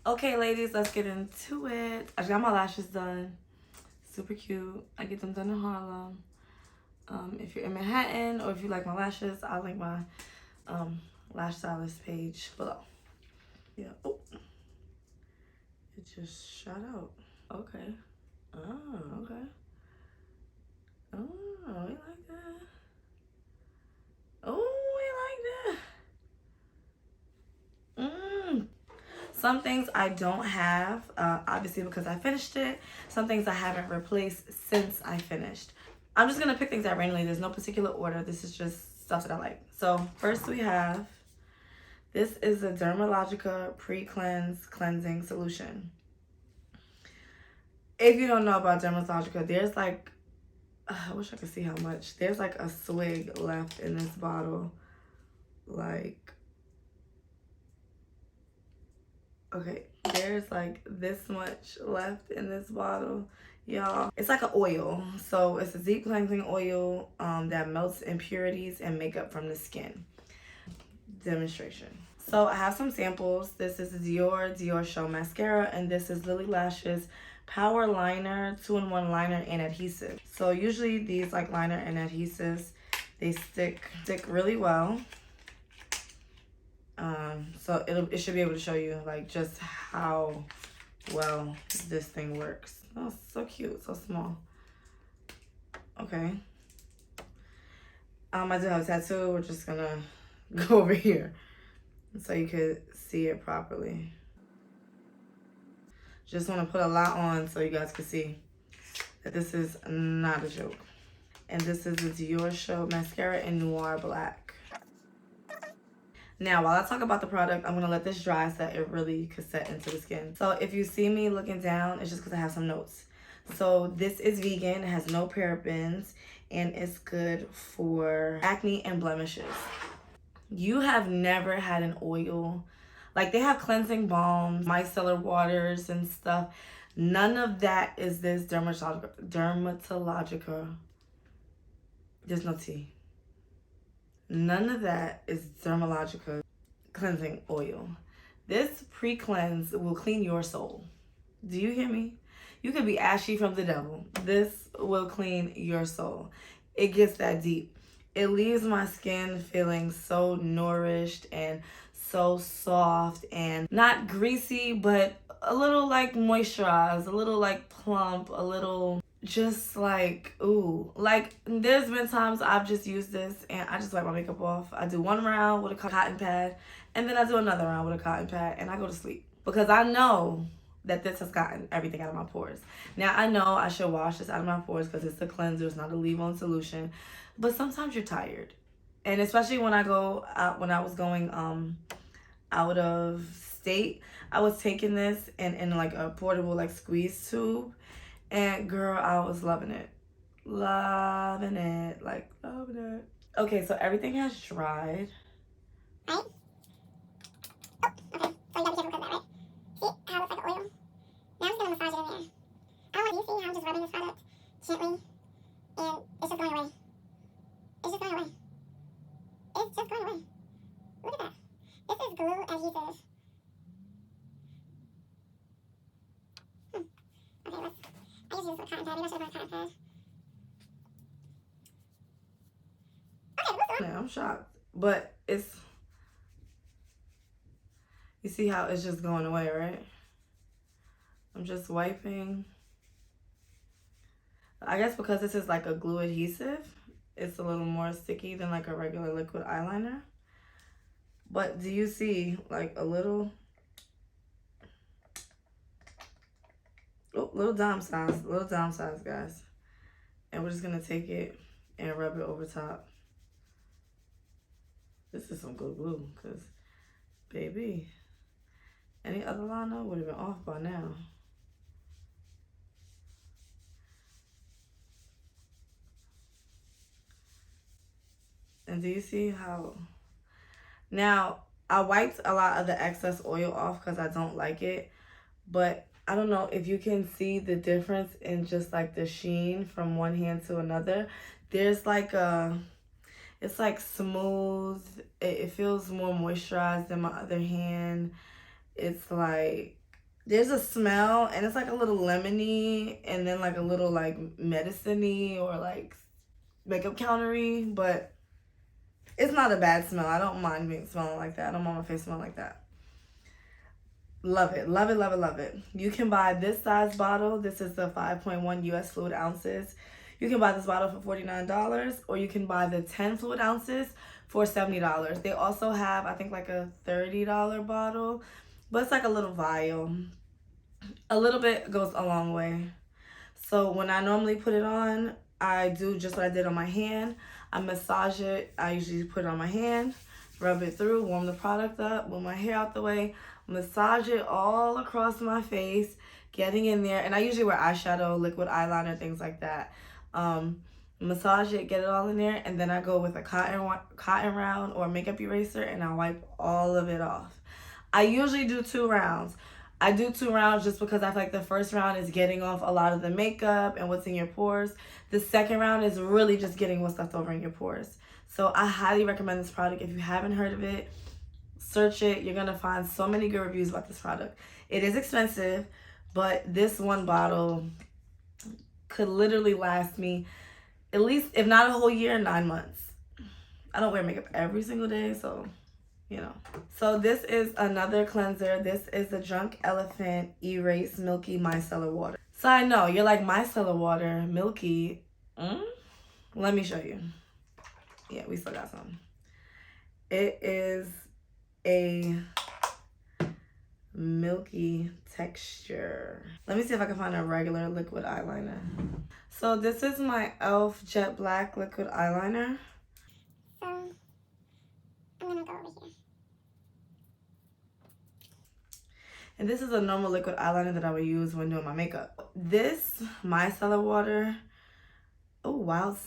Okay, ladies, let's get into it. I just got my lashes done. Super cute. I get them done in Harlem. If you're in Manhattan or if you like my lashes, I'll link my lash stylist page below. Yeah. Oh, it just shot out. Okay. Oh, okay. Oh, we like that. Oh, we like that. Some things I don't have, obviously because I finished it. Some things I haven't replaced since I finished. I'm just gonna pick things out randomly. There's no particular order. This is just stuff that I like. So first we have, this is a Dermalogica Pre-Cleanse Cleansing Solution. If you don't know about Dermalogica, there's like, I wish I could see how much. There's like a swig left in this bottle. Like, okay, there's like this much left in this bottle, y'all. It's like an oil. So it's a deep cleansing oil that melts impurities and makeup from the skin. Demonstration. So I have some samples. This is Dior Show Mascara, and this is Lily Lashes Power Liner, 2-in-1 liner and adhesive. So usually these like liner and adhesives, they stick really well. So it should be able to show you like just how well this thing works. Oh, so cute, so small. Okay. I do have a tattoo. We're just gonna go over here so you could see it properly. Just want to put a lot on so you guys can see that this is not a joke. And this is the Dior Show Mascara in Noir Black. Now, while I talk about the product, I'm going to let this dry so that it really could set into the skin. So if you see me looking down, it's just because I have some notes. So this is vegan, it has no parabens, and it's good for acne and blemishes. You have never had an oil, like they have cleansing balms, micellar waters and stuff. None of that is this Dermatologica. There's no T. None of that is Dermalogica cleansing oil. This pre-cleanse will clean your soul. Do you hear me? You could be ashy from the devil. This will clean your soul. It gets that deep. It leaves my skin feeling so nourished and so soft and not greasy, but a little like moisturized, a little like plump, a little just like, ooh. Like, there's been times I've just used this and I just wipe my makeup off. I do one round with a cotton pad and then I do another round with a cotton pad and I go to sleep. Because I know that this has gotten everything out of my pores. Now, I know I should wash this out of my pores because it's a cleanser, it's not a leave-on solution. But sometimes you're tired. And especially when I go out, when I was going out of state, I was taking this in like a portable like squeeze tube. And girl, I was loving it. Loving it. Like, loving it. Okay, so everything has dried. Right? Oh, okay. So you gotta be careful with that, right? See how it looks like oil? Now I'm just gonna massage it in there. I don't know, you see how I'm just rubbing this product gently? And it's just going away. It's just going away. It's just going away. Look at that. This is glue adhesive. Okay, let's... I just use this with a cotton pad. Maybe I should have brought a cotton pad. Okay, what's the... Yeah, I'm shocked. But it's... You see how it's just going away, right? I'm just wiping. I guess because this is like a glue adhesive, it's a little more sticky than like a regular liquid eyeliner. But do you see like a little... Oh, little dime size, guys. And we're just gonna take it and rub it over top. This is some good glue, because, baby, any other liner would have been off by now. And do you see how... Now, I wiped a lot of the excess oil off because I don't like it. But I don't know if you can see the difference in just like the sheen from one hand to another. There's like a... It's like smooth. It feels more moisturized than my other hand. It's like, There's a smell, and it's like a little lemony, and then like a little like medicine-y or like makeup countery, but it's not a bad smell. I don't mind being smelling like that. I don't want my face smelling like that. Love it, love it, love it, love it. You can buy this size bottle. This is the 5.1 US fluid ounces. You can buy this bottle for $49, or you can buy the 10 fluid ounces for $70. They also have, I think, like a $30 bottle, but it's like a little vial. A little bit goes a long way. So when I normally put it on, I do just what I did on my hand. I massage it. I usually put it on my hand, rub it through, warm the product up, move my hair out the way, massage it all across my face, getting in there. And I usually wear eyeshadow, liquid eyeliner, things like that. Massage it, get it all in there, and then I go with a cotton round or makeup eraser, and I wipe all of it off. I usually do 2 rounds. I do 2 rounds just because I feel like the first round is getting off a lot of the makeup and what's in your pores. The second round is really just getting what's left over in your pores. So I highly recommend this product. If you haven't heard of it, search it. You're going to find so many good reviews about this product. It is expensive, but this one bottle could literally last me at least, if not a whole year, 9 months. I don't wear makeup every single day, so you know. So this is another cleanser. This is the Drunk Elephant E-rase Milki Micellar water. So I know you're like, micellar water, Milki. Let me show you. Yeah, we still got some. It is a milky texture. Let me see if I can find a regular liquid eyeliner. So this is my e.l.f. Jet Black liquid eyeliner. So I'm gonna go over here. And this is a normal liquid eyeliner that I would use when doing my makeup. This micellar water, wild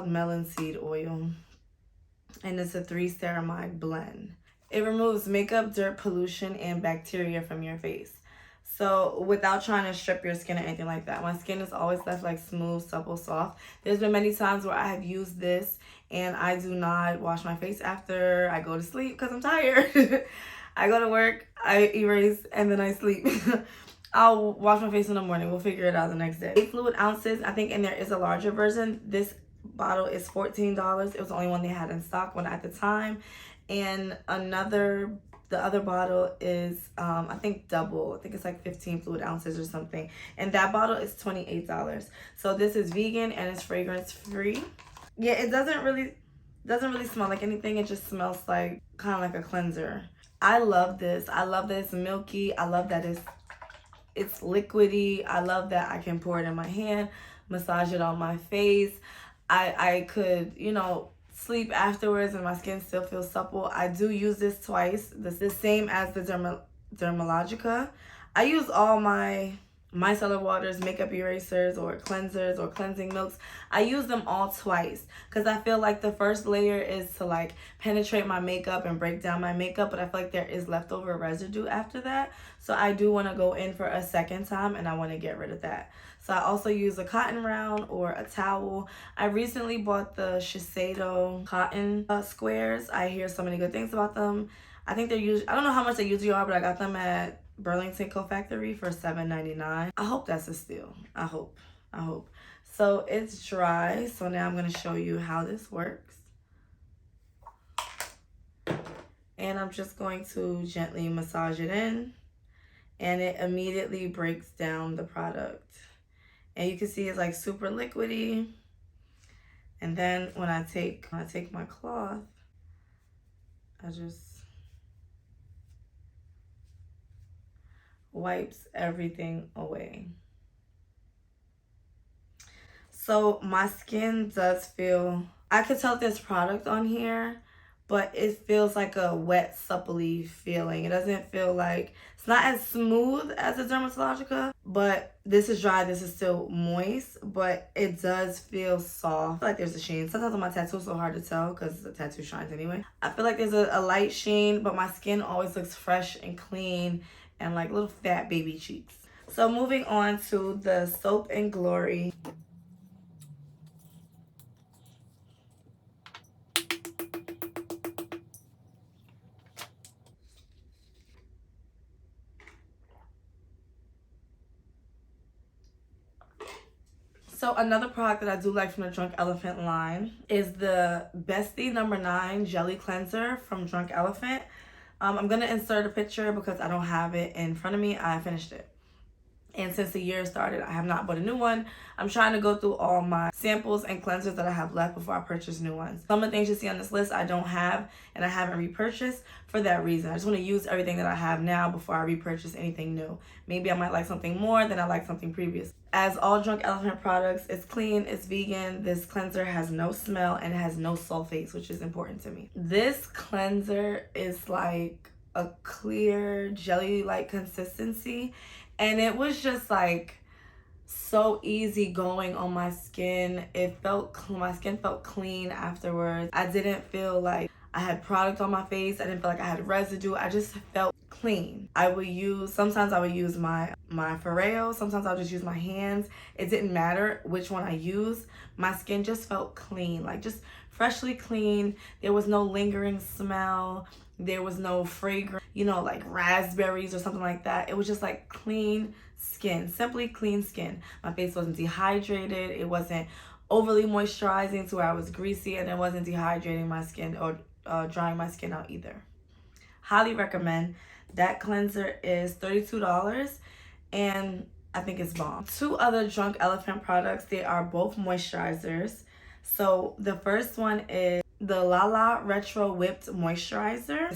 melon seed oil, and it's a 3 ceramide blend. It removes makeup, dirt, pollution, and bacteria from your face. So without trying to strip your skin or anything like that. My skin is always left like smooth, supple, soft. There's been many times where I have used this and I do not wash my face after I go to sleep because I'm tired. I go to work, I erase, and then I sleep. I'll wash my face in the morning. We'll figure it out the next day. 8 fluid ounces. I think, and there is a larger version. This bottle is $14. It was the only one they had in stock at the time. And the other bottle is, I think double. I think it's like 15 fluid ounces or something. And that bottle is $28. So this is vegan and it's fragrance free. Yeah, it doesn't really smell like anything. It just smells like kind of like a cleanser. I love this. I love that it's milky. I love that it's liquidy. I love that I can pour it in my hand, massage it on my face. I could, sleep afterwards and my skin still feels supple. I do use this twice. This is the same as the Dermalogica. I use all my micellar waters, makeup erasers, or cleansers, or cleansing milks. I use them all twice because I feel like the first layer is to like penetrate my makeup and break down my makeup, but I feel like there is leftover residue after that. So I do want to go in for a second time and I want to get rid of that. So I also use a cotton round or a towel. I recently bought the Shiseido cotton squares. I hear so many good things about them. I think they're usually, I don't know how much they usually are, but I got them at Burlington Co-Factory for $7.99. I hope that's a steal. I hope. So it's dry. So now I'm going to show you how this works. And I'm just going to gently massage it in. And it immediately breaks down the product. And you can see it's like super liquidy. And then when I take my cloth, I just wipes everything away. So my skin does feel, I could tell there's product on here, but it feels like a wet, suppley feeling. It doesn't feel like, it's not as smooth as the Dermalogica, but this is dry, this is still moist, but it does feel soft. I feel like there's a sheen. Sometimes on my tattoo it's so hard to tell because the tattoo shines anyway. I feel like there's a light sheen, but my skin always looks fresh and clean and like little fat baby cheeks. So moving on to the Soap and Glory. So another product that I do like from the Drunk Elephant line is the Beste number 9 Jelly Cleanser from Drunk Elephant. I'm going to insert a picture because I don't have it in front of me. I finished it. And since the year started, I have not bought a new one. I'm trying to go through all my samples and cleansers that I have left before I purchase new ones. Some of the things you see on this list I don't have and I haven't repurchased for that reason. I just want to use everything that I have now before I repurchase anything new. Maybe I might like something more than I like something previous. As all Drunk Elephant products, it's clean, it's vegan. This cleanser has no smell and it has no sulfates, which is important to me. This cleanser is like a clear jelly-like consistency. And it was just like so easy going on my skin. My skin felt clean afterwards. I didn't feel like I had product on my face. I didn't feel like I had residue. I just felt clean. Sometimes I would use my Foreo. Sometimes I would just use my hands. It didn't matter which one I used. My skin just felt clean, like just freshly clean. There was no lingering smell. There was no fragrance, like raspberries or something like that. It was just like clean skin, simply clean skin. My face wasn't dehydrated. It wasn't overly moisturizing to where I was greasy, and it wasn't dehydrating my skin or drying my skin out either. Highly recommend. That cleanser is $32 and I think it's bomb. 2 other Drunk Elephant products. They are both moisturizers. So the first one is the Lala Retro Whipped Moisturizer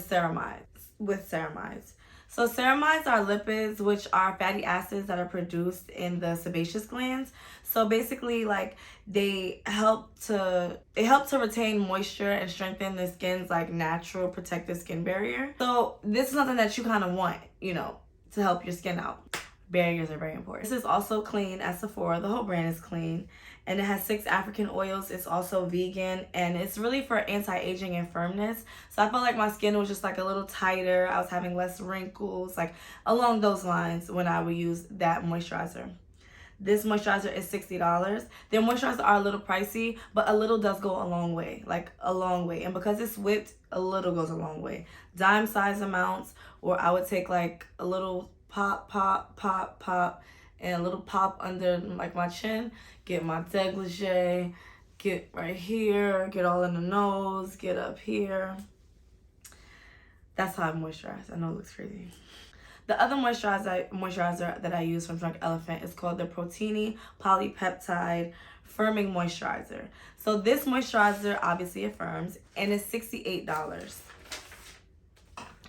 with Ceramides. So ceramides are lipids, which are fatty acids that are produced in the sebaceous glands. So basically, like, they help to retain moisture and strengthen the skin's like natural protective skin barrier. So this is something that you kind of want, to help your skin out. Barriers are very important. This is also clean at Sephora. The whole brand is clean. And it has 6 African oils. It's also vegan. And it's really for anti-aging and firmness. So I felt like my skin was just like a little tighter. I was having less wrinkles, like along those lines when I would use that moisturizer. This moisturizer is $60. Their moisturizers are a little pricey, but a little does go a long way. Like a long way. And because it's whipped, a little goes a long way. Dime size amounts, or I would take like a little pop, and a little pop under like my chin, get my dégagé, get right here, get all in the nose, get up here. That's how I moisturize. I know it looks crazy. The other moisturizer that I use from Drunk Elephant is called the Proteini Polypeptide Firming Moisturizer. So this moisturizer obviously affirms, and it's $68.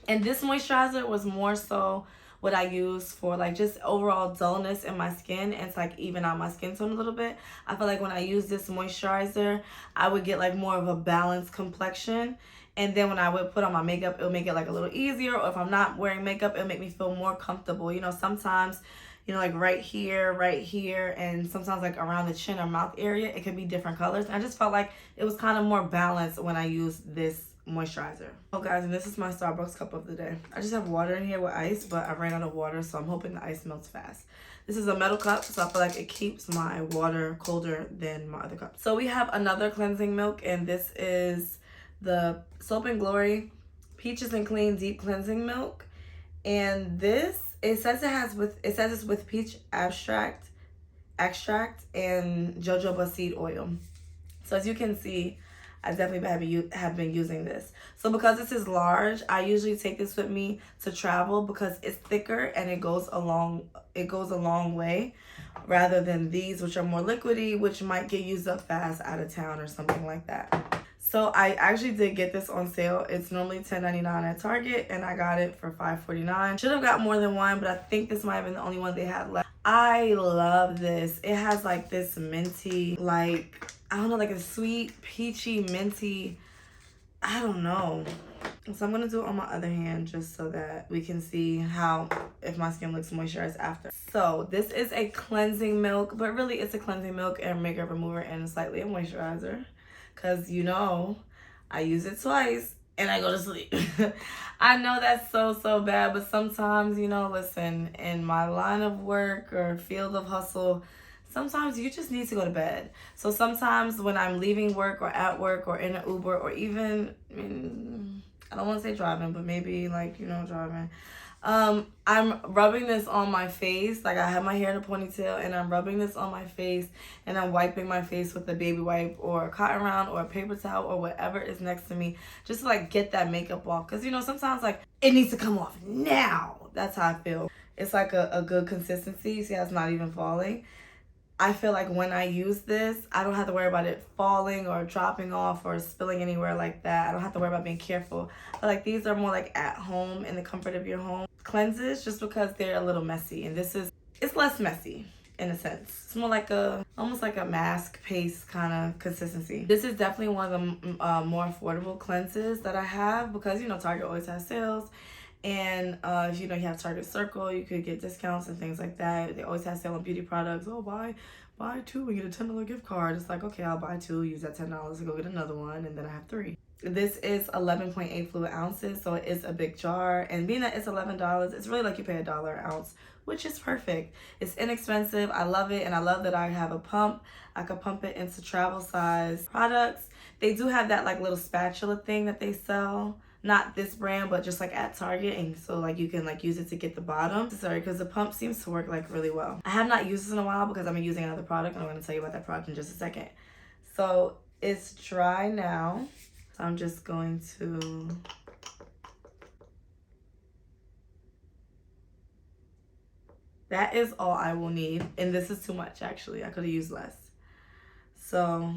And this moisturizer was more so what I use for like just overall dullness in my skin and to like even out my skin tone a little bit. I feel like when I use this moisturizer, I would get like more of a balanced complexion. And then when I would put on my makeup, it'll make it like a little easier. Or if I'm not wearing makeup, it'll make me feel more comfortable. Sometimes, like right here, and sometimes like around the chin or mouth area, it can be different colors. And I just felt like it was kind of more balanced when I used this moisturizer. Oh guys, and this is my Starbucks cup of the day. I just have water in here with ice, but I ran out of water, so I'm hoping the ice melts fast. This is a metal cup, so I feel like it keeps my water colder than my other cups. So we have another cleansing milk, and this is the Soap and Glory Peaches and Clean Deep Cleansing Milk. And this, it says it's with peach extract and jojoba seed oil. So as you can see, I definitely have been using this. So because this is large, I usually take this with me to travel because it's thicker and it goes a long way, rather than these, which are more liquidy, which might get used up fast out of town or something like that. So I actually did get this on sale. It's normally $10.99 at Target, and I got it for $5.49. Should have got more than one, but I think this might have been the only one they had left. I love this. It has like this minty, like, I don't know, like a sweet, peachy, minty, I don't know. So I'm going to do it on my other hand just so that we can see if my skin looks moisturized after. So this is a cleansing milk, but really it's a cleansing milk and makeup remover and slightly a moisturizer. Because, I use it twice and I go to sleep. I know that's so bad, but sometimes, listen, in my line of work or field of hustle, sometimes you just need to go to bed. So sometimes when I'm leaving work or at work or in an Uber or even I don't want to say driving, but maybe like, you know, driving. I'm rubbing this on my face. Like, I have my hair in a ponytail, and I'm rubbing this on my face, and I'm wiping my face with a baby wipe or a cotton round or a paper towel or whatever is next to me, just to like get that makeup off. Because, you know, sometimes like it needs to come off now. That's how I feel. It's like a good consistency. See how it's not even falling? I feel like when I use this, I don't have to worry about it falling or dropping off or spilling anywhere like that. I don't have to worry about being careful. But like, these are more like at home, in the comfort of your home cleanses, just because they're a little messy. And this is, it's less messy in a sense. It's more like almost like a mask paste kind of consistency. This is definitely one of the more affordable cleanses that I have, because, you know, Target always has sales. And if you know you have Target Circle, you could get discounts and things like that. They always have sale on beauty products. Oh, buy 2 and get a $10 gift card. It's like, okay, I'll buy 2, use that $10 and go get another one, and then I have 3. This is 11.8 fluid ounces, so it is a big jar. And being that it's $11, it's really like you pay $1 an ounce, which is perfect. It's inexpensive. I love it, and I love that I have a pump. I could pump it into travel size products. They do have that like little spatula thing that they sell. Not this brand, but just like at Target, and so like you can like use it to get the bottom. Sorry, because the pump seems to work like really well. I have not used this in a while because I've been using another product, and I'm going to tell you about that product in just a second. So it's dry now, so I'm just going to that is all I will need, and this is too much actually. I could have used less. So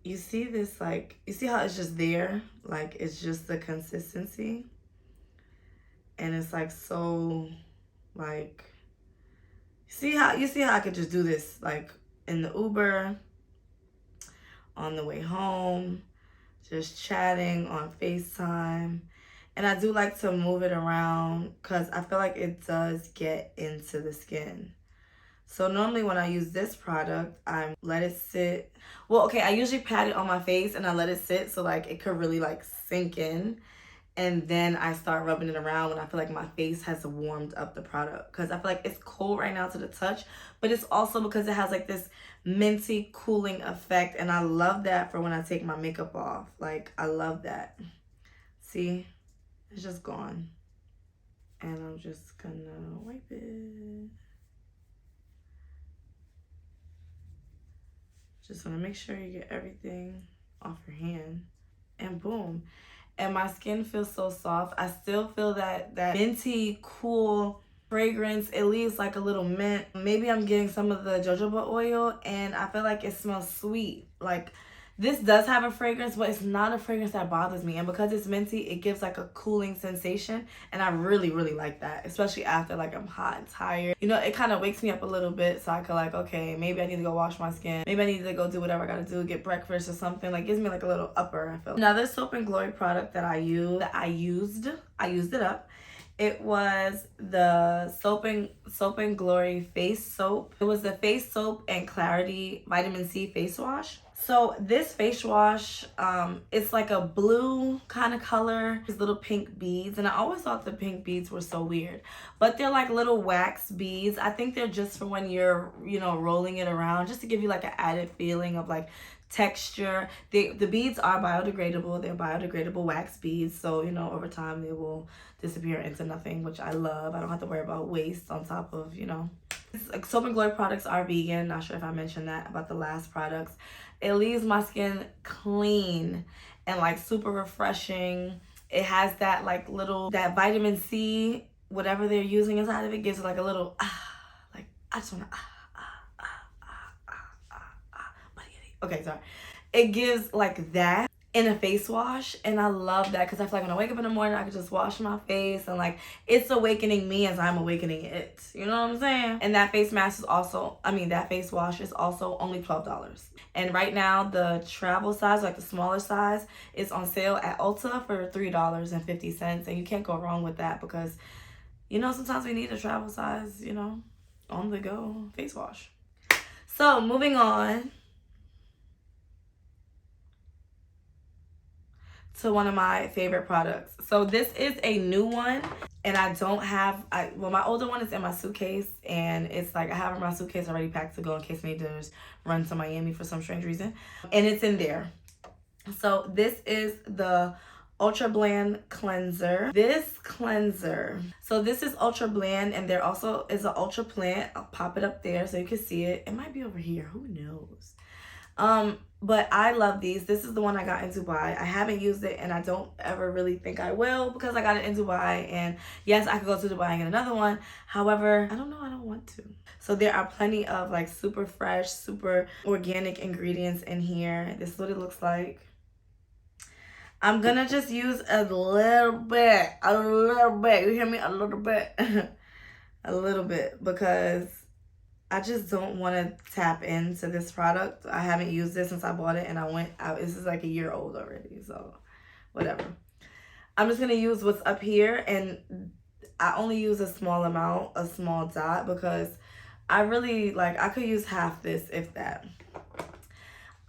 you see this, like, you see how it's just there? Like, it's just the consistency. And it's like so, like, you see how I could just do this, like, in the Uber, on the way home, just chatting on FaceTime. And I do like to move it around because I feel like it does get into the skin. So normally when I use this product, I let it sit. Well, okay, I usually pat it on my face and I let it sit so like it could really like sink in. And then I start rubbing it around when I feel like my face has warmed up the product. Because I feel like it's cold right now to the touch, but it's also because it has like this minty cooling effect. And I love that for when I take my makeup off. Like, I love that. See, it's just gone. And I'm just gonna wipe it. Just want to make sure you get everything off your hand. And boom. And my skin feels so soft. I still feel that minty, cool fragrance. It leaves like a little mint. Maybe I'm getting some of the jojoba oil, and I feel like it smells sweet. Like, this does have a fragrance, but it's not a fragrance that bothers me. And because it's minty, it gives like a cooling sensation. And I really, really like that, especially after like I'm hot and tired. You know, it kind of wakes me up a little bit, so I could like, okay, maybe I need to go wash my skin. Maybe I need to go do whatever I gotta do, get breakfast or something. Like, gives me like a little upper, I feel. Another Soap and Glory product that I used it up. It was the Soap and Glory face soap. It was the face soap and clarity vitamin C face wash. So this face wash, it's like a blue kind of color, these little pink beads. And I always thought the pink beads were so weird, but they're like little wax beads. I think they're just for when you're, you know, rolling it around, just to give you like an added feeling of like texture. The beads are biodegradable. They're biodegradable wax beads. So, you know, over time they will disappear into nothing, which I love. I don't have to worry about waste on top of, you know. Like, Soap and Glory products are vegan. Not sure if I mentioned that about the last products. It leaves my skin clean and like super refreshing. It has that like little, that vitamin C, whatever they're using inside of it, gives it like a little, like, I just want to, okay, sorry. It gives like that in a face wash, and I love that because I feel like when I wake up in the morning, I can just wash my face, and like, it's awakening me as I'm awakening it. You know what I'm saying? And that face mask is also, that face wash is also only $12. And right now, the travel size, like the smaller size, is on sale at Ulta for $3.50. And you can't go wrong with that because, you know, sometimes we need a travel size, you know, on the go face wash. So moving on to one of my favorite products. So this is a new one, and I don't have, well, my older one is in my suitcase, and it's like I have in my suitcase already packed to go in case I need to run to Miami for some strange reason, and it's in there. So this is the Ultra Bland Cleanser. This cleanser, so this is Ultra Bland, and there also is an Ultra Plant. I'll pop it up there so you can see it. It might be over here, who knows? But I love these. This is the one I got in Dubai. I haven't used it, and I don't ever really think I will because I got it in Dubai. And yes, I could go to Dubai and get another one. However, I don't know, I don't want to. So there are plenty of like super fresh, super organic ingredients in here. This is what it looks like. I'm gonna just use a little bit. You hear me? A little bit. A little bit, because I just don't want to tap into this product. I haven't used this since I bought it, and this is like a year old already, so whatever. I'm just gonna use what's up here, and I only use a small amount, a small dot, because I really I could use half this, if that.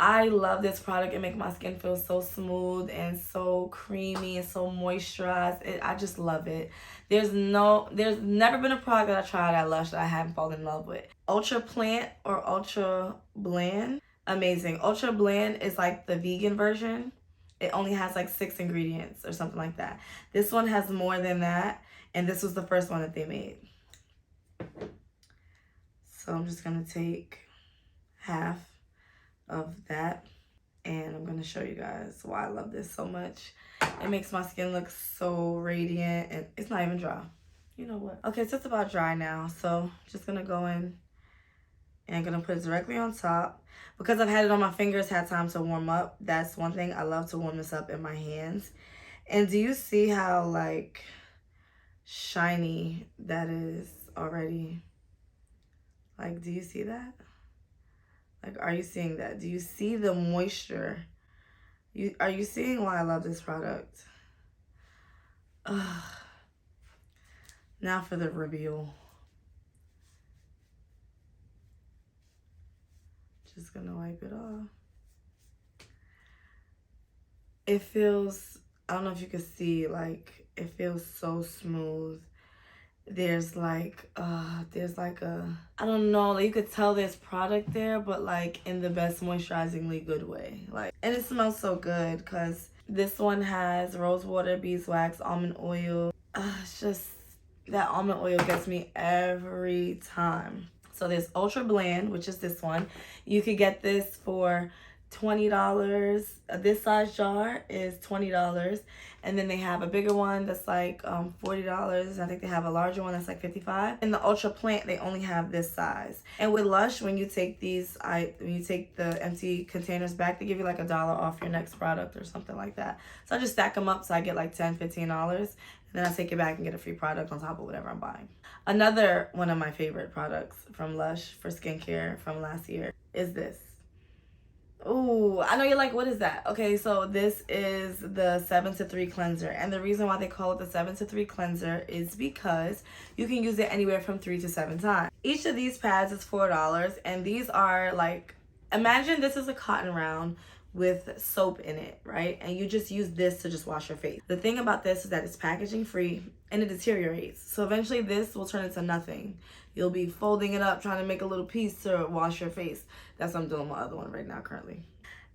I love this product. It makes my skin feel so smooth and so creamy and so moisturized. I just love it. There's never been a product that I tried at Lush that I haven't fallen in love with. Ultra Plant or Ultra Bland, amazing. Ultra Bland is like the vegan version. It only has like 6 ingredients or something like that. This one has more than that, and this was the first one that they made. So I'm just gonna take half of that, and I'm gonna show you guys why I love this so much. It makes my skin look so radiant, and it's not even dry. You know what? Okay, it's just about dry now, so just gonna go in and gonna put it directly on top. Because I've had it on my fingers, had time to warm up. That's one thing. I love to warm this up in my hands. And do you see how like shiny that is already? Like, do you see that? Like, are you seeing that? Do you see the moisture? Are you seeing why I love this product? Now for the reveal. Just gonna wipe it off. It feels, I don't know if you can see, like, it feels so smooth. There's like a, I don't know, like you could tell there's product there, but like in the best moisturizingly good way. Like, and it smells so good because this one has rose water, beeswax, almond oil. It's just, that almond oil gets me every time. So there's Ultra Bland, which is this one. You could get this for $20. This size jar is $20. And then they have a bigger one that's like $40. I think they have a larger one that's like $55. In the Ultra Plant, they only have this size. And with Lush, when you take these, when you take the empty containers back, they give you like $1 off your next product or something like that. So I just stack them up so I get like $10, $15. And then I take it back and get a free product on top of whatever I'm buying. Another one of my favorite products from Lush for skincare from last year is this. Ooh, I know you're like, what is that? Okay, so this is the 7 to 3 cleanser. And the reason why they call it the 7 to 3 cleanser is because you can use it anywhere from 3 to 7 times. Each of these pads is $4, and these are like, imagine this is a cotton round with soap in it, right? And you just use this to just wash your face. The thing about this is that it's packaging free and it deteriorates. So eventually this will turn into nothing. You'll be folding it up, trying to make a little piece to wash your face. That's what I'm doing with my other one right now currently.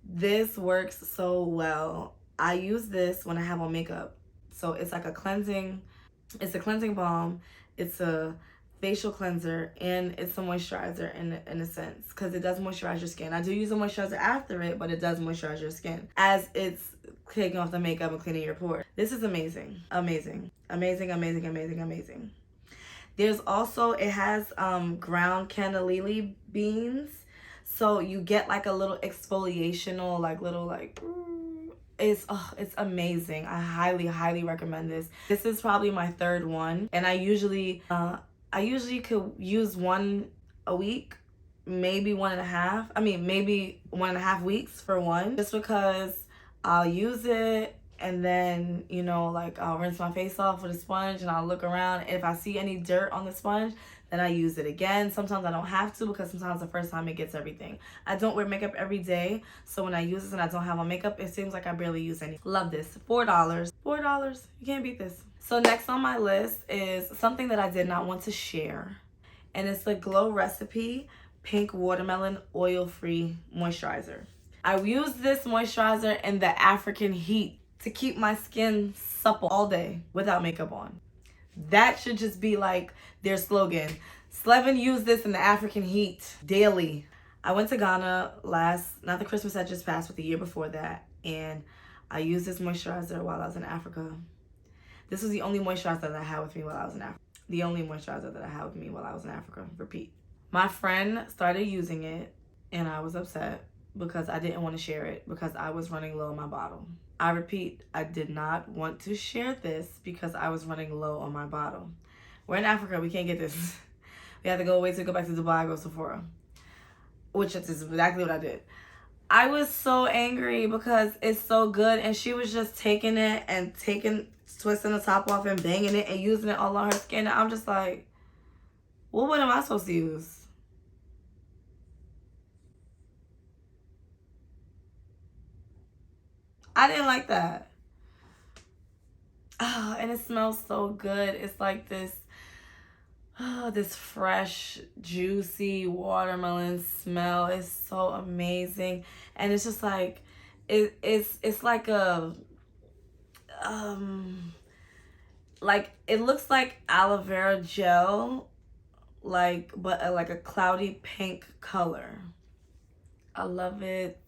This works so well. I use this when I have on makeup. So it's like a cleansing balm. It's a facial cleanser, and it's a moisturizer in a sense, because it does moisturize your skin. I do use a moisturizer after it, but it does moisturize your skin as it's taking off the makeup and cleaning your pores. This is amazing. Amazing. Amazing, amazing, amazing, amazing. There's also, it has ground cannellini beans. So you get like a little exfoliational, like little like, it's amazing. I highly, highly recommend this. This is probably my 3rd one. And I usually could use one a week, maybe 1.5. I mean, maybe 1.5 weeks for one, just because I'll use it. And then, you know, like I'll rinse my face off with a sponge and I'll look around. And if I see any dirt on the sponge, then I use it again. Sometimes I don't have to, because sometimes the first time it gets everything. I don't wear makeup every day. So when I use this and I don't have on makeup, it seems like I barely use any. Love this. $4. $4. You can't beat this. So next on my list is something that I did not want to share. And it's the Glow Recipe Pink Watermelon Oil-Free Moisturizer. I use this moisturizer in the African heat to keep my skin supple all day without makeup on. That should just be like their slogan. Slevin used this in the African heat daily. I went to Ghana not the Christmas that just passed, but the year before that. And I used this moisturizer while I was in Africa. This was the only moisturizer that I had with me while I was in Africa. The only moisturizer that I had with me while I was in Africa. Repeat. My friend started using it and I was upset because I didn't want to share it because I was running low on my bottle. I repeat, I did not want to share this because I was running low on my bottle. We're in Africa, we can't get this. We have to go wait to go back to Dubai, go Sephora. Which is exactly what I did. I was so angry because it's so good and she was just taking it and twisting the top off and banging it and using it all on her skin. And I'm just like, well, what am I supposed to use? I didn't like that. Oh, and it smells so good. It's like this fresh, juicy watermelon smell. It's so amazing. And it's just like, it's like a, like, it looks like aloe vera gel, like, but like a cloudy pink color. I love it.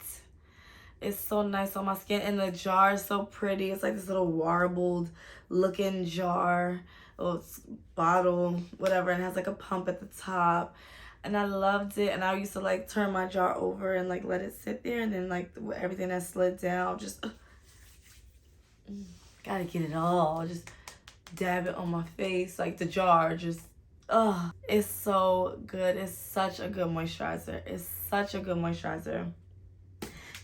It's so nice on my skin, and the jar is so pretty. It's like this little warbled looking jar or bottle, whatever, and it has like a pump at the top. And I loved it, and I used to like turn my jar over and like let it sit there, and then like everything that slid down, just gotta get it all. Just dab it on my face, like the jar, just it's so good. It's such a good moisturizer. It's such a good moisturizer.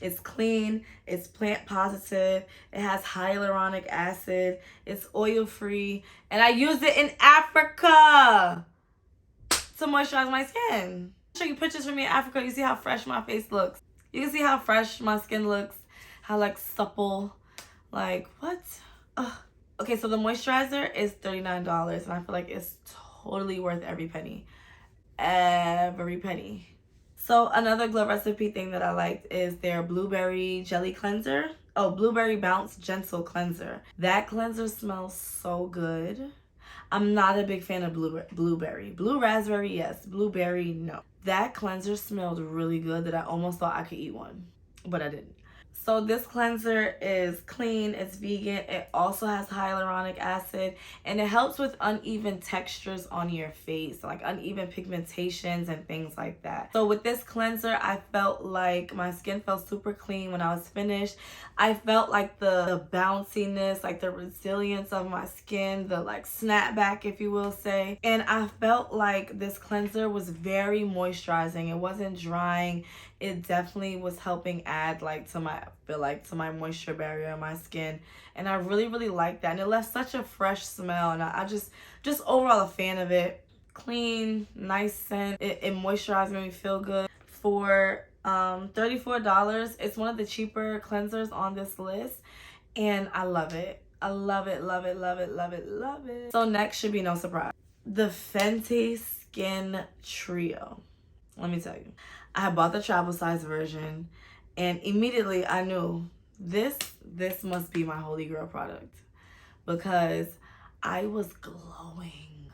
It's clean, it's plant positive, it has hyaluronic acid, it's oil free, and I used it in Africa to moisturize my skin. I'll show you pictures from me in Africa. You see how fresh my face looks. You can see how fresh my skin looks, how like supple, like what? Okay, so the moisturizer is $39 and I feel like it's totally worth every penny. Every penny. So another Glow Recipe thing that I liked is their Blueberry Jelly Cleanser. Oh, Blueberry Bounce Gentle Cleanser. That cleanser smells so good. I'm not a big fan of blueberry. Blue raspberry, yes. Blueberry, no. That cleanser smelled really good that I almost thought I could eat one, but I didn't. So this cleanser is clean, it's vegan, it also has hyaluronic acid, and it helps with uneven textures on your face, like uneven pigmentations and things like that. So with this cleanser, I felt like my skin felt super clean when I was finished. I felt like the bounciness, like the resilience of my skin, the like snapback, if you will say. And I felt like this cleanser was very moisturizing. It wasn't drying. It definitely was helping add like to my moisture barrier in my skin, and I really liked that, and it left such a fresh smell, and I just overall a fan of it. Clean, nice scent, it moisturized, made me feel good. For $34, it's one of the cheaper cleansers on this list, and I love it. I love it. So next should be no surprise, the Fenty Skin Trio. Let me tell you, I had bought the travel size version, and immediately I knew this must be my holy grail product, because I was glowing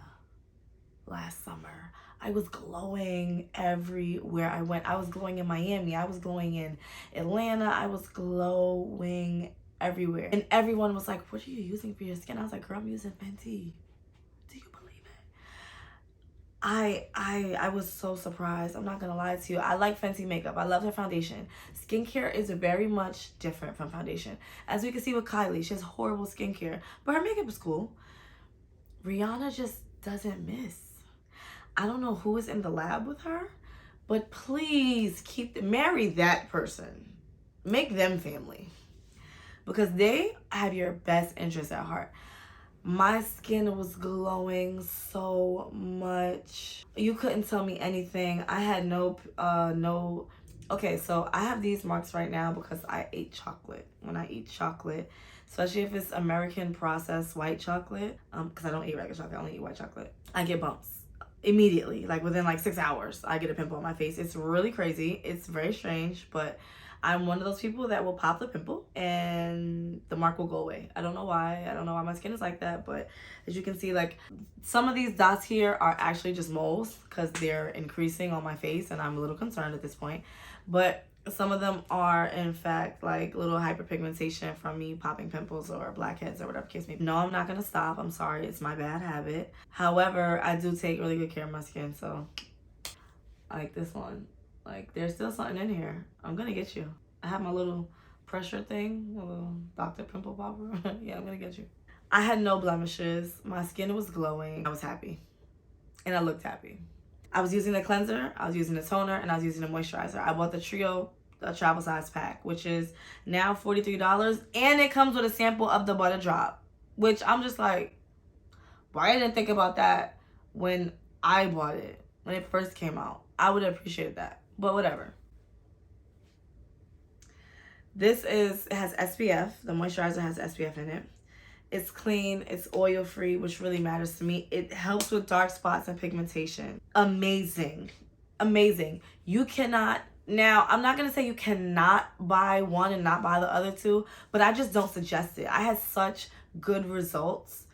last summer. I was glowing everywhere I went. I was glowing in Miami. I was glowing in Atlanta. I was glowing everywhere. And everyone was like, what are you using for your skin? I was like, girl, I'm using Fenty. Do you believe it? I was so surprised. I'm not gonna lie to you. I like Fenty makeup. I love her foundation. Skincare is very much different from foundation. As we can see with Kylie, she has horrible skincare, but her makeup is cool. Rihanna just doesn't miss. I don't know who is in the lab with her, but please marry that person. Make them family, because they have your best interests at heart. My skin was glowing so much. You couldn't tell me anything. I had okay, so I have these marks right now because I ate chocolate. When I eat chocolate, especially if it's American processed white chocolate, because I don't eat regular chocolate, I only eat white chocolate, I get bumps immediately. Like within like 6 hours, I get a pimple on my face. It's really crazy. It's very strange, but I'm one of those people that will pop the pimple and the mark will go away. I don't know why. I don't know why my skin is like that, but as you can see, like some of these dots here are actually just moles because they're increasing on my face and I'm a little concerned at this point. But some of them are in fact like little hyperpigmentation from me popping pimples or blackheads or whatever case may be. No, I'm not gonna stop. I'm sorry, it's my bad habit. However, I do take really good care of my skin, so like this one, like there's still something in here. I'm gonna get you. I have my little pressure thing, a little Dr. Pimple Popper. Yeah, I'm gonna get you. I had no blemishes. My skin was glowing. I was happy and I looked happy. I was using the cleanser, I was using the toner, and I was using the moisturizer. I bought the trio travel size pack, which is now $43, and it comes with a sample of the butter drop, which I'm just like, why I didn't think about that when I bought it, when it first came out. I would have appreciated that, but whatever. This has SPF. The moisturizer has SPF in it. It's clean, it's oil free, which really matters to me. It helps with dark spots and pigmentation. Amazing. Amazing. You cannot, now I'm not gonna say you cannot buy one and not buy the other two, but I just don't suggest it. I had such good results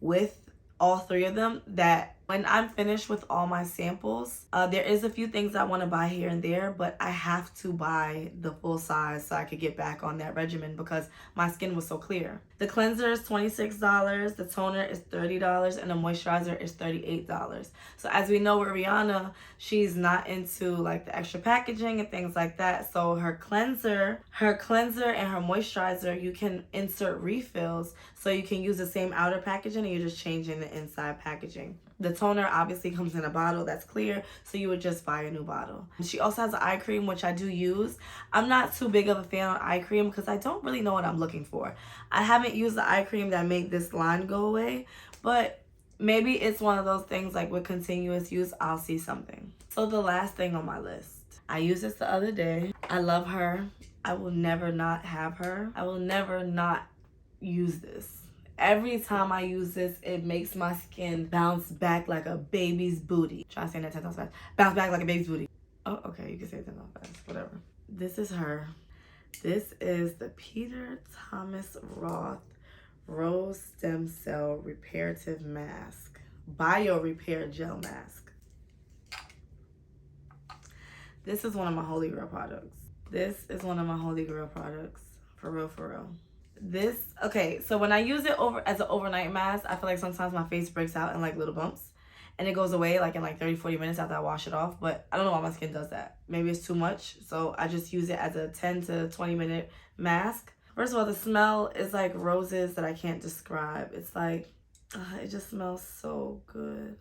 with all three of them that when I'm finished with all my samples, there is a few things I want to buy here and there, but I have to buy the full size so I could get back on that regimen because my skin was so clear. The cleanser is $26, the toner is $30, and the moisturizer is $38. So as we know with Rihanna, she's not into like the extra packaging and things like that. So her cleanser and her moisturizer, you can insert refills so you can use the same outer packaging and you're just changing the inside packaging. The toner obviously comes in a bottle that's clear, so you would just buy a new bottle. She also has an eye cream, which I do use. I'm not too big of a fan on eye cream because I don't really know what I'm looking for. I haven't used the eye cream that made this line go away, but maybe it's one of those things like with continuous use, I'll see something. So the last thing on my list, I used this the other day. I love her. I will never not have her. I will never not use this. Every time I use this, it makes my skin bounce back like a baby's booty. Try saying that 10 times fast. Bounce back like a baby's booty. Oh, okay, you can say it 10 times fast, whatever. This is her. This is the Peter Thomas Roth Rose Stem Cell Reparative Mask. Bio Repair Gel Mask. This is one of my holy grail products. This is one of my holy grail products. For real, for real. This, okay, so when I use it as an overnight mask, I feel like sometimes my face breaks out in like little bumps and it goes away like in like 30-40 minutes after I wash it off, but I don't know why my skin does that. Maybe it's too much, so I just use it as a 10 to 20 minute mask. First of all, the smell is like roses that I can't describe. It's like, it just smells so good.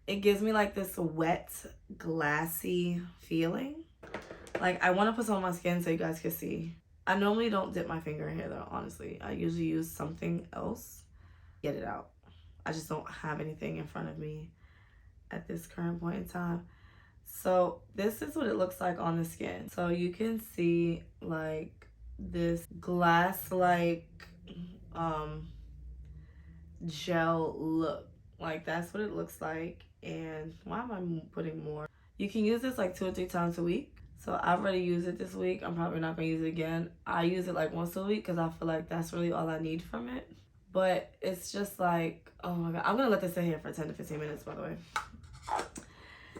It gives me like this wet, glassy feeling. Like I want to put some on my skin so you guys can see. I normally don't dip my finger in here though, honestly. I usually use something else. Get it out. I just don't have anything in front of me at this current point in time. So this is what it looks like on the skin. So you can see like this glass-like gel look. Like that's what it looks like. And why am I putting more? You can use this like 2 or 3 times a week. So I've already used it this week. I'm probably not going to use it again. I use it like once a week because I feel like that's really all I need from it. But it's just like, oh my God. I'm going to let this sit here for 10 to 15 minutes, by the way.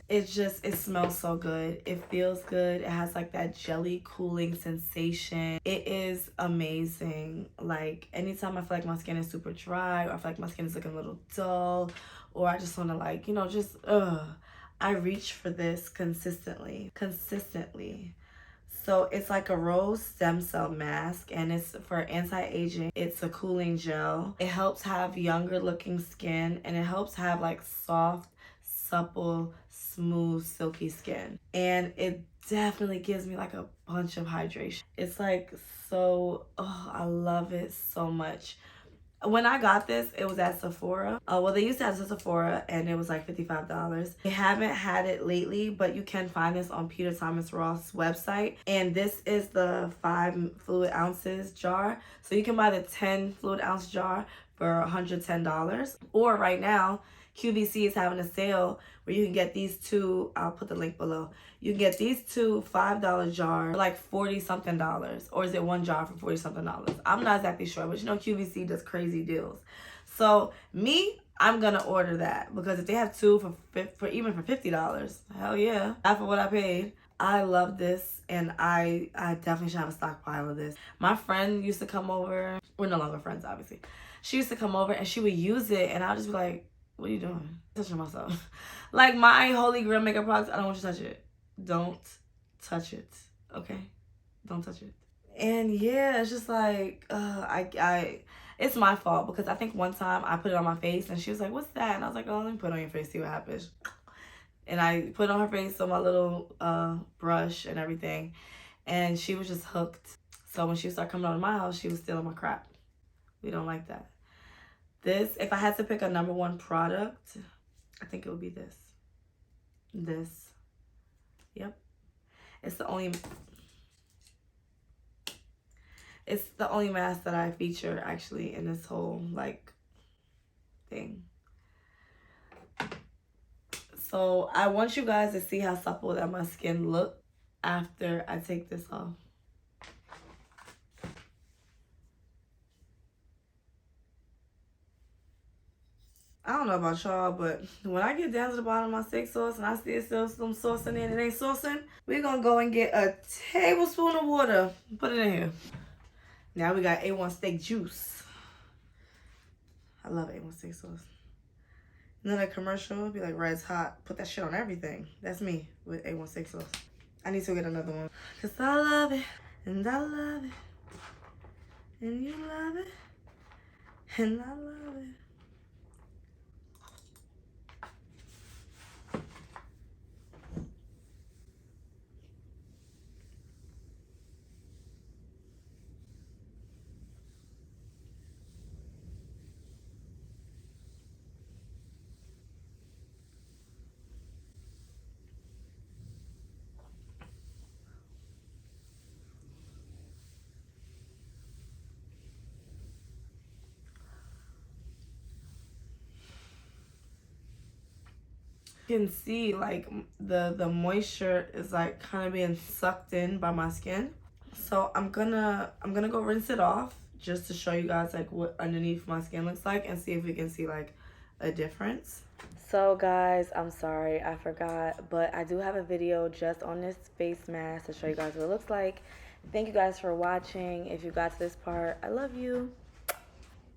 It smells so good. It feels good. It has like that jelly cooling sensation. It is amazing. Like anytime I feel like my skin is super dry or I feel like my skin is looking a little dull or I just want to like, you know, just, I reach for this consistently. So it's like a rose stem cell mask and it's for anti-aging. It's a cooling gel. It helps have younger looking skin and it helps have like soft, supple, smooth, silky skin. And it definitely gives me like a bunch of hydration. It's like so, I love it so much. When I got this, it was at Sephora. Well, they used to have it at Sephora, and it was like $55. They haven't had it lately, but you can find this on Peter Thomas Roth's website. And this is the 5 fluid ounces jar. So you can buy the 10 fluid ounce jar for $110. Or right now, QVC is having a sale where you can get these two. I'll put the link below. You can get these two $5 jars for like 40 something dollars, or is it one jar for 40 something dollars? I'm not exactly sure, but you know QVC does crazy deals. So me, I'm gonna order that because if they have two for even for $50, hell yeah, not for what I paid. I love this, and I definitely should have a stockpile of this. My friend used to come over. We're no longer friends, obviously. She used to come over and she would use it, and I'll just be like, what are you doing? Touching myself. Like my holy grail makeup products, I don't want you to touch it. Don't touch it, okay? Don't touch it. And yeah, it's just like, it's my fault because I think one time I put it on my face and she was like, what's that? And I was like, oh, let me put it on your face, see what happens. And I put it on her face on my little brush and everything. And she was just hooked. So when she started coming out of my house, she was stealing my crap. We don't like that. This, if I had to pick a #1 product, I think it would be this. This. Yep. It's the only mask that I feature actually in this whole like thing. So I want you guys to see how supple that my skin look after I take this off. I don't know about y'all, but when I get down to the bottom of my steak sauce and I see it still some sauce in there and it ain't saucing, we're gonna go and get a tablespoon of water. Put it in here. Now we got A1 steak juice. I love A1 steak sauce. You know that commercial? Be like, Red's hot. Put that shit on everything. That's me with A1 steak sauce. I need to get another one. Cause I love it. And I love it. And you love it. And I love it. You can see like the moisture is like kind of being sucked in by my skin. So I'm gonna go rinse it off just to show you guys like what underneath my skin looks like and see if we can see like a difference. So guys, I'm sorry I forgot, but I do have a video just on this face mask to show you guys what it looks like. Thank you guys for watching. If you got to this part, I love you.